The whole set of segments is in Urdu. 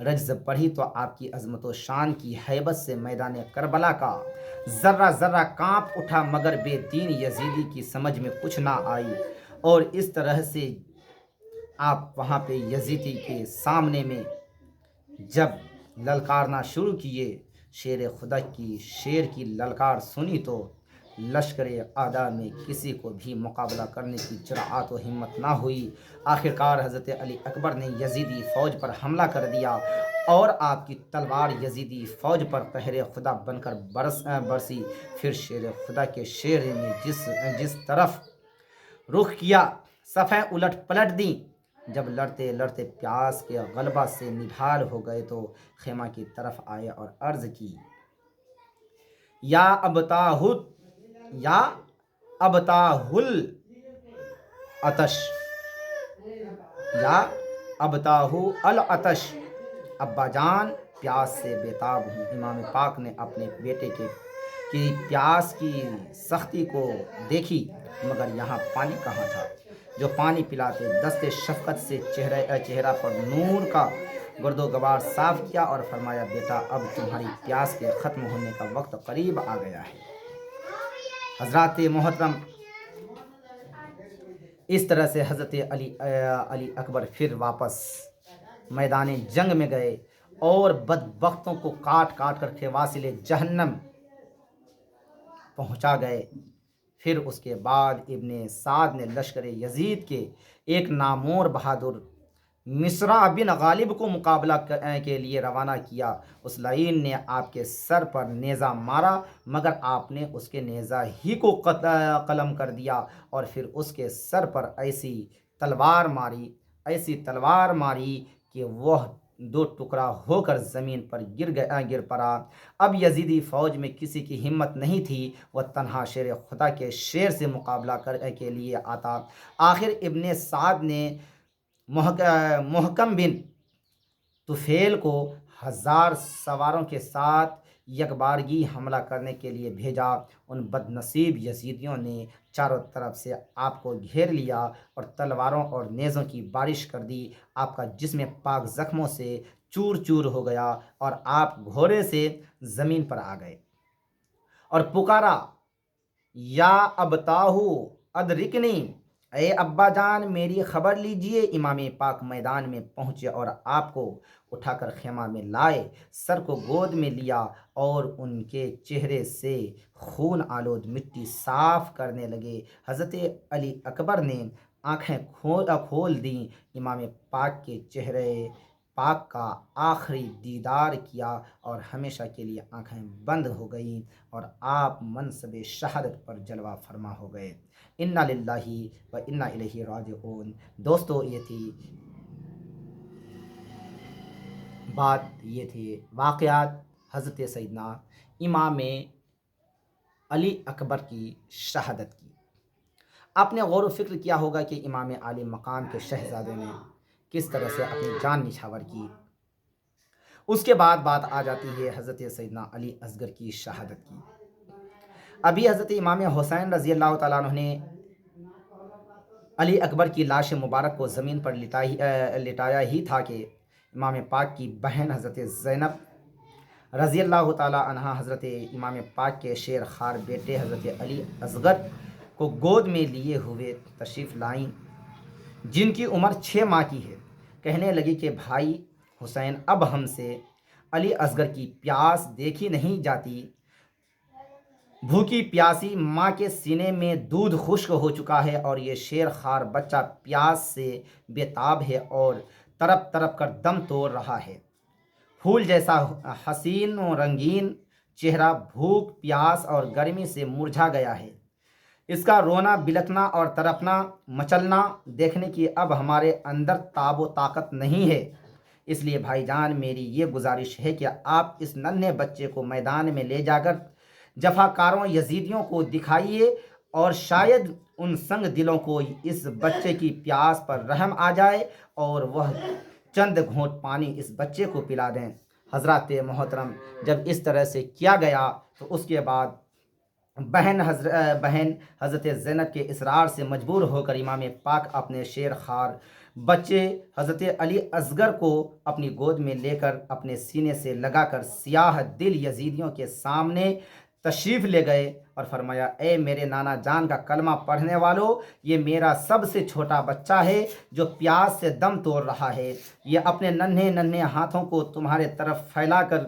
رجز پڑھی تو آپ کی عظمت و شان کی ہیبت سے میدان کربلا کا ذرہ ذرہ کانپ اٹھا، مگر بے دین یزیدی کی سمجھ میں کچھ نہ آئی، اور اس طرح سے آپ وہاں پہ یزیدی کے سامنے میں جب للکارنا شروع کیے، شیر کی للکار سنی تو لشکر اعداء میں کسی کو بھی مقابلہ کرنے کی جرأت و ہمت نہ ہوئی۔ آخرکار حضرت علی اکبر نے یزیدی فوج پر حملہ کر دیا اور آپ کی تلوار یزیدی فوج پر قہر خدا بن کر برسی۔ پھر شیر خدا کے شیر نے جس طرف رخ کیا، صفیں الٹ پلٹ دیں۔ جب لڑتے لڑتے پیاس کے غلبہ سے نڈھال ہو گئے تو خیمہ کی طرف آئے اور عرض کی، یا ابتاہل عطش، یا ابتاہ العطش، ابا جان پیاس سے بیتاب ہوں۔ امام پاک نے اپنے بیٹے کی پیاس کی سختی کو دیکھی، مگر یہاں پانی کہاں تھا جو پانی پلاتے۔ دست شفقت سے چہرہ پر نور کا گرد و غبار صاف کیا اور فرمایا، بیٹا اب تمہاری پیاس کے ختم ہونے کا وقت قریب آ گیا ہے۔ حضرات محترم، اس طرح سے حضرت علی اکبر پھر واپس میدان جنگ میں گئے اور بدبختوں کو کاٹ کاٹ کر خواصل جہنم پہنچا گئے۔ پھر اس کے بعد ابن سعد نے لشکر یزید کے ایک نامور بہادر مصرع بن غالب کو مقابلہ کے لیے روانہ کیا۔ اس لعین نے آپ کے سر پر نیزہ مارا، مگر آپ نے اس کے نیزہ ہی کو قلم کر دیا اور پھر اس کے سر پر ایسی تلوار ماری کہ وہ دو ٹکڑا ہو کر زمین پر گر پڑا۔ اب یزیدی فوج میں کسی کی ہمت نہیں تھی، وہ تنہا شیر خدا کے شیر سے مقابلہ کے لیے آتا۔ آخر ابن سعد نے محکم بن طفیل کو 1000 سواروں کے ساتھ یکبارگی حملہ کرنے کے لیے بھیجا۔ ان بد نصیب یزیدیوں نے چاروں طرف سے آپ کو گھیر لیا اور تلواروں اور نیزوں کی بارش کر دی۔ آپ کا جسم پاک زخموں سے چور چور ہو گیا اور آپ گھوڑے سے زمین پر آ گئے اور پکارا، یا ابتاہو ادرکنی، اے ابا جان میری خبر لیجئے۔ امام پاک میدان میں پہنچے اور آپ کو اٹھا کر خیمہ میں لائے، سر کو گود میں لیا اور ان کے چہرے سے خون آلود مٹی صاف کرنے لگے۔ حضرت علی اکبر نے آنکھیں کھول دیں، امام پاک کے چہرے پاک کا آخری دیدار کیا اور ہمیشہ کے لیے آنکھیں بند ہو گئیں اور آپ منصب شہادت پر جلوہ فرما ہو گئے۔ انا للہ و انا الیہ راجعون۔ دوستو، یہ تھے واقعات حضرت سیدنا امام علی اکبر کی شہادت کی۔ آپ نے غور و فکر کیا ہوگا کہ امام عالی مقام کے شہزادے نے کس طرح سے اپنی جان نچھاور کی۔ اس کے بعد بات آ جاتی ہے حضرت سیدنا علی اصغر کی شہادت کی۔ ابھی حضرت امام حسین رضی اللہ تعالیٰ عنہ نے علی اکبر کی لاش مبارک کو زمین پر لٹایا ہی تھا کہ امام پاک کی بہن حضرت زینب رضی اللہ تعالیٰ عنہ حضرت امام پاک کے شیر خوار بیٹے حضرت علی اصغر کو گود میں لیے ہوئے تشریف لائیں، جن کی عمر 6 ماہ کی ہے۔ کہنے لگی کہ بھائی حسین، اب ہم سے علی اصغر کی پیاس دیکھی نہیں جاتی۔ بھوکی پیاسی ماں کے سینے میں دودھ خشک ہو چکا ہے اور یہ شیر خوار بچہ پیاس سے بیتاب ہے اور تڑپ تڑپ کر دم توڑ رہا ہے۔ پھول جیسا حسین و رنگین چہرہ بھوک، پیاس اور گرمی سے مرجھا گیا ہے۔ اس کا رونا، بلکنا اور تڑپنا، مچلنا دیکھنے کی اب ہمارے اندر تاب و طاقت نہیں ہے۔ اس لیے بھائی جان، میری یہ گزارش ہے کہ آپ اس ننھے بچے کو میدان میں لے جا کر جفاکاروں یزیدیوں کو دکھائیے اور شاید ان سنگ دلوں کو اس بچے کی پیاس پر رحم آ جائے اور وہ چند گھونٹ پانی اس بچے کو پلا دیں۔ حضرات محترم، جب اس طرح سے کیا گیا تو اس کے بعد بہن حضرت زینب کے اصرار سے مجبور ہو کر امام پاک اپنے شیر خوار بچے حضرت علی اصغر کو اپنی گود میں لے کر اپنے سینے سے لگا کر سیاہ دل یزیدیوں کے سامنے تشریف لے گئے اور فرمایا، اے میرے نانا جان کا کلمہ پڑھنے والوں، یہ میرا سب سے چھوٹا بچہ ہے جو پیاس سے دم توڑ رہا ہے۔ یہ اپنے ننھے ننھے ہاتھوں کو تمہارے طرف پھیلا کر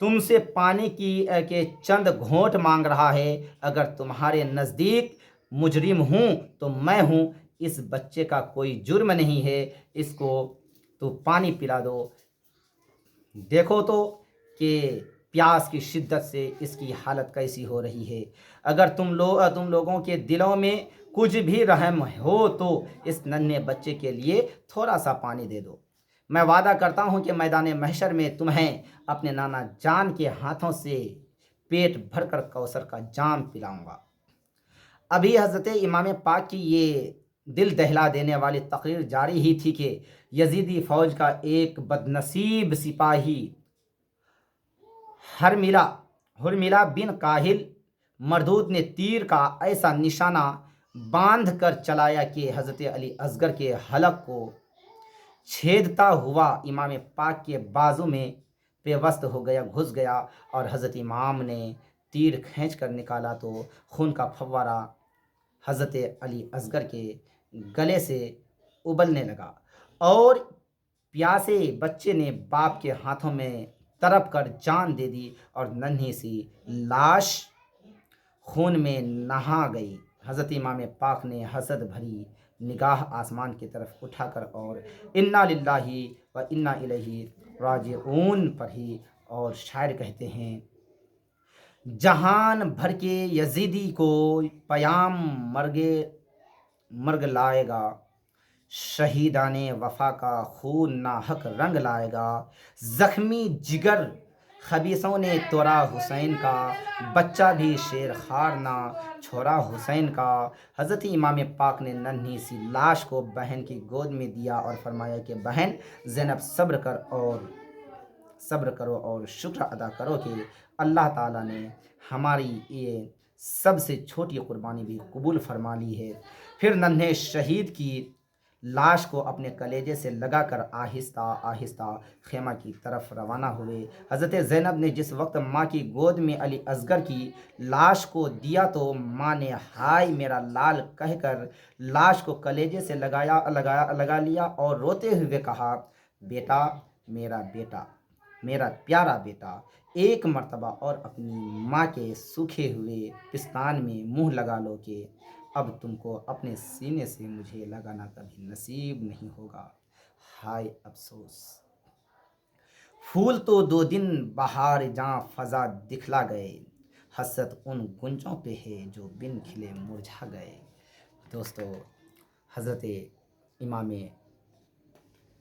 تم سے پانی کے چند گھونٹ مانگ رہا ہے۔ اگر تمہارے نزدیک مجرم ہوں تو میں ہوں، اس بچے کا کوئی جرم نہیں ہے، اس کو تو پانی پلا دو۔ دیکھو تو کہ پیاس کی شدت سے اس کی حالت کیسی ہو رہی ہے۔ اگر تم لوگوں کے دلوں میں کچھ بھی رحم ہو تو اس ننھے بچے کے لیے تھوڑا سا پانی دے دو۔ میں وعدہ کرتا ہوں کہ میدان محشر میں تمہیں اپنے نانا جان کے ہاتھوں سے پیٹ بھر کر کوثر کا جام پلاؤں گا۔ ابھی حضرت امام پاک کی یہ دل دہلا دینے والی تقریر جاری ہی تھی کہ یزیدی فوج کا ایک بدنصیب سپاہی ہرملہ بن کاہل مردود نے تیر کا ایسا نشانہ باندھ کر چلایا کہ حضرت علی اصغر کے حلق کو چھیدتا ہوا امام پاک کے بازو میں پیوست ہو گیا، گھس گیا، اور حضرت امام نے تیر کھینچ کر نکالا تو خون کا فوارہ حضرت علی اصغر کے گلے سے ابلنے لگا، اور پیاسے بچے نے باپ کے ہاتھوں میں تڑپ کر جان دے دی، اور ننھی سی لاش خون میں نہا گئی۔ حضرت امام پاک نے حسد بھری نگاہ آسمان کی طرف اٹھا کر اور انا للہ و انا الیہ راجعون پڑھی، اور شاعر کہتے ہیں، جہان بھر کے یزیدی کو پیام مرگ لائے گا، شہیدان وفا کا خون ناحق رنگ لائے گا، زخمی جگر خبیثوں نے توڑا حسین کا، بچہ بھی شیر خوار نہ چھوڑا حسین کا۔ حضرت امام پاک نے ننھی سی لاش کو بہن کی گود میں دیا اور فرمایا کہ بہن زینب صبر کرو اور شکر ادا کرو کہ اللہ تعالیٰ نے ہماری یہ سب سے چھوٹی قربانی بھی قبول فرما لی ہے۔ پھر ننھے شہید کی لاش کو اپنے کلیجے سے لگا کر آہستہ آہستہ خیمہ کی طرف روانہ ہوئے۔ حضرت زینب نے جس وقت ماں کی گود میں علی اصغر کی لاش کو دیا تو ماں نے ہائے میرا لال کہہ کر لاش کو کلیجے سے لگا لیا اور روتے ہوئے کہا، بیٹا، میرا پیارا بیٹا، ایک مرتبہ اور اپنی ماں کے سوکھے ہوئے پستان میں منہ لگا لو کہ اب تم کو اپنے سینے سے مجھے لگانا کبھی نصیب نہیں ہوگا۔ ہائے افسوس، پھول تو 2 دن بہار جاں فضا دکھلا گئے، حسرت ان گنجوں پہ ہے جو بن کھلے مرجھا گئے۔ دوستو، حضرت امام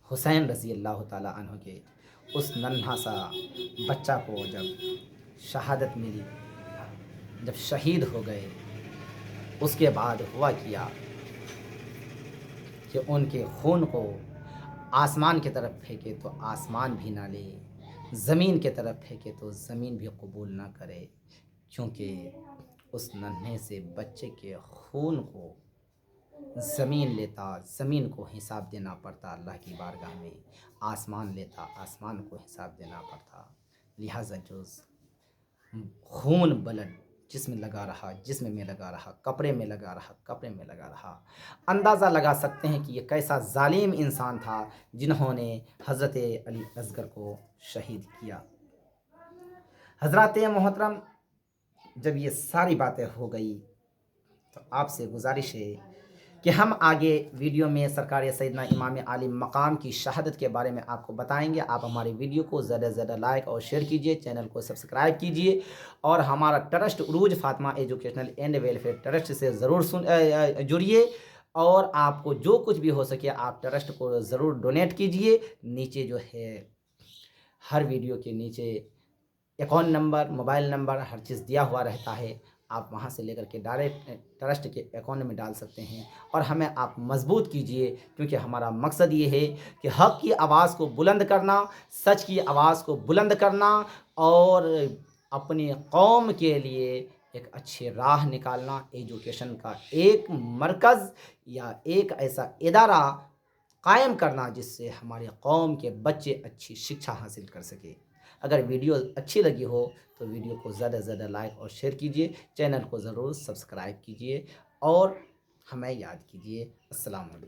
حسین رضی اللہ تعالیٰ عنہ کے اس ننھا سا بچہ کو جب شہادت ملی، جب شہید ہو گئے، اس کے بعد ہوا کیا کہ ان کے خون کو آسمان کی طرف پھینکے تو آسمان بھی نہ لے، زمین کی طرف پھینکے تو زمین بھی قبول نہ کرے، کیونکہ اس ننھے سے بچے کے خون کو زمین لیتا، زمین کو حساب دینا پڑتا اللہ کی بارگاہ میں، آسمان لیتا، آسمان کو حساب دینا پڑتا۔ لہٰذا جو خون بلڈ جسم میں لگا رہا، کپڑے میں لگا رہا، اندازہ لگا سکتے ہیں کہ یہ کیسا ظالم انسان تھا جنہوں نے حضرت علی اصغر کو شہید کیا۔ حضرات محترم، جب یہ ساری باتیں ہو گئی تو آپ سے گزارش ہے کہ ہم آگے ویڈیو میں سرکار سیدنا امام عالی مقام کی شہادت کے بارے میں آپ کو بتائیں گے۔ آپ ہماری ویڈیو کو زیادہ سے زیادہ لائک اور شیئر کیجئے، چینل کو سبسکرائب کیجئے، اور ہمارا ٹرسٹ عروج Fatima educational and welfare trust سے ضرور جڑیے، اور آپ کو جو کچھ بھی ہو سکے آپ ٹرسٹ کو ضرور ڈونیٹ کیجئے۔ نیچے جو ہے ہر ویڈیو کے نیچے اکاؤنٹ نمبر، موبائل نمبر، ہر چیز دیا ہوا رہتا ہے، آپ وہاں سے لے کر کے ڈائریکٹ ٹرسٹ کے اکاؤنٹ میں ڈال سکتے ہیں، اور ہمیں آپ مضبوط کیجئے، کیونکہ ہمارا مقصد یہ ہے کہ حق کی آواز کو بلند کرنا، سچ کی آواز کو بلند کرنا، اور اپنی قوم کے لیے ایک اچھے راہ نکالنا۔ ایجوکیشن کا ایک مرکز یا ایک ایسا ادارہ قائم کرنا، جس سے ہماری قوم کے بچے اچھی شکشا حاصل کر سکے۔ اگر ویڈیو اچھی لگی ہو تو ویڈیو کو زیادہ سے زیادہ لائک اور شیئر کیجیے، چینل کو ضرور سبسکرائب کیجیے اور ہمیں یاد کیجیے۔ السلام علیکم۔